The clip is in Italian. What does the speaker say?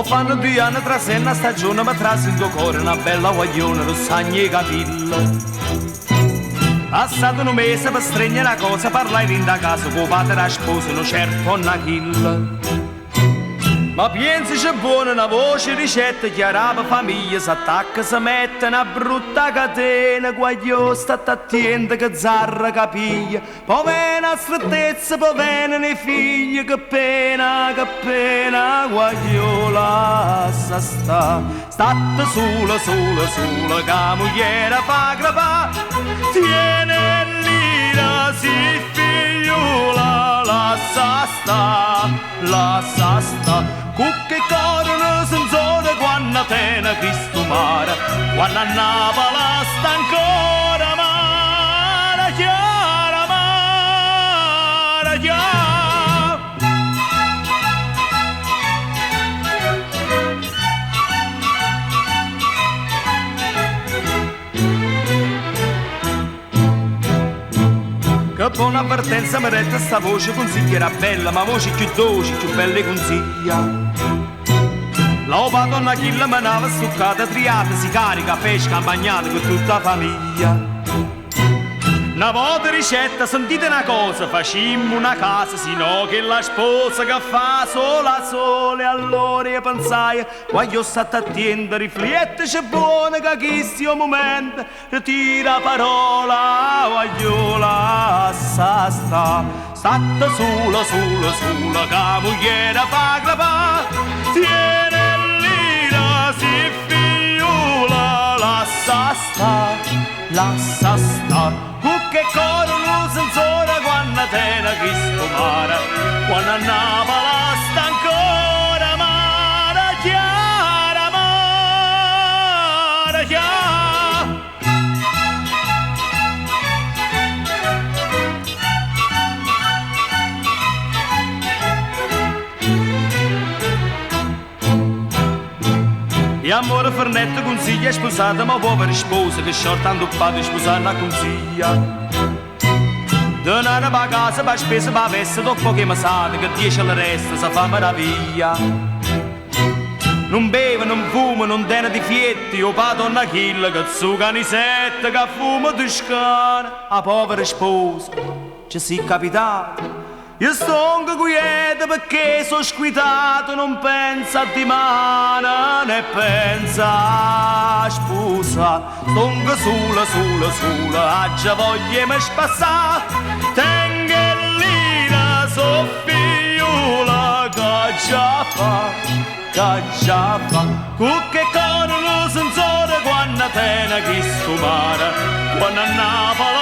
fanno 2 anni tra sé una stagione, ma trasi in tuo cuore una bella guaglione, lo sagni e capilla. Passato un mese per stregnere una cosa, parlai in da casa, con padre a sposa, non certo una kill. Ma pensi c'è buona una voce, ricetta, chiarava famiglia, s'attacca, si mette una brutta catena, guaglio sta attenta che zarra capiglia, poi viene a strettezza, poi viene i figli, che pena, guagliola sta statta sola, che la moglie fa crepà, tiene l'ira, si figliola, lascia sta. Cucche corrono senza quando tena Cristo mare, quando a Napoli sta ancora mare, chiara mare, chiara. Che buona avvertenza mi resta sta voce, consiglia era bella, ma voce più dolce, più belle consiglia. La padonna chilla me n'ava stuccata, triata, si carica, pesca, bagnata con tutta la famiglia. Una volta ricetta, sentite una cosa, facimmo una casa, sino che la sposa che fa sola, allora io pensai, quando stata attenta, riflette c'è buona che questo momento, ritira parola, guagliola, statta sola, che la moglie fa crepà, tiene l'ira, si figliola, lascia sta. Che corrono senza quando tena Cristo mare, quando a Napoli sta ancora mare, chiara mare, chiara. E amore Fernetto consiglia sposata, ma povera sposa che shortando padre sposare la consiglia. Donare per casa, per spesa, per veste, dopo che mi sa che 10 al resto si fa meraviglia. Non beve, non fuma, non tiene di fietti, o padonna chilla che zucca ni sette, che fuma toscana, a povera sposa, ci si è capitato. Io sto quieta perché sono squitato, non pensa a dimane, né pensa a sposa. Sto sola, a già voglia mi spassare, tengo l'ira, so figliola, che già fa, che corrono senza quando tena chi stumare, quando a Napoli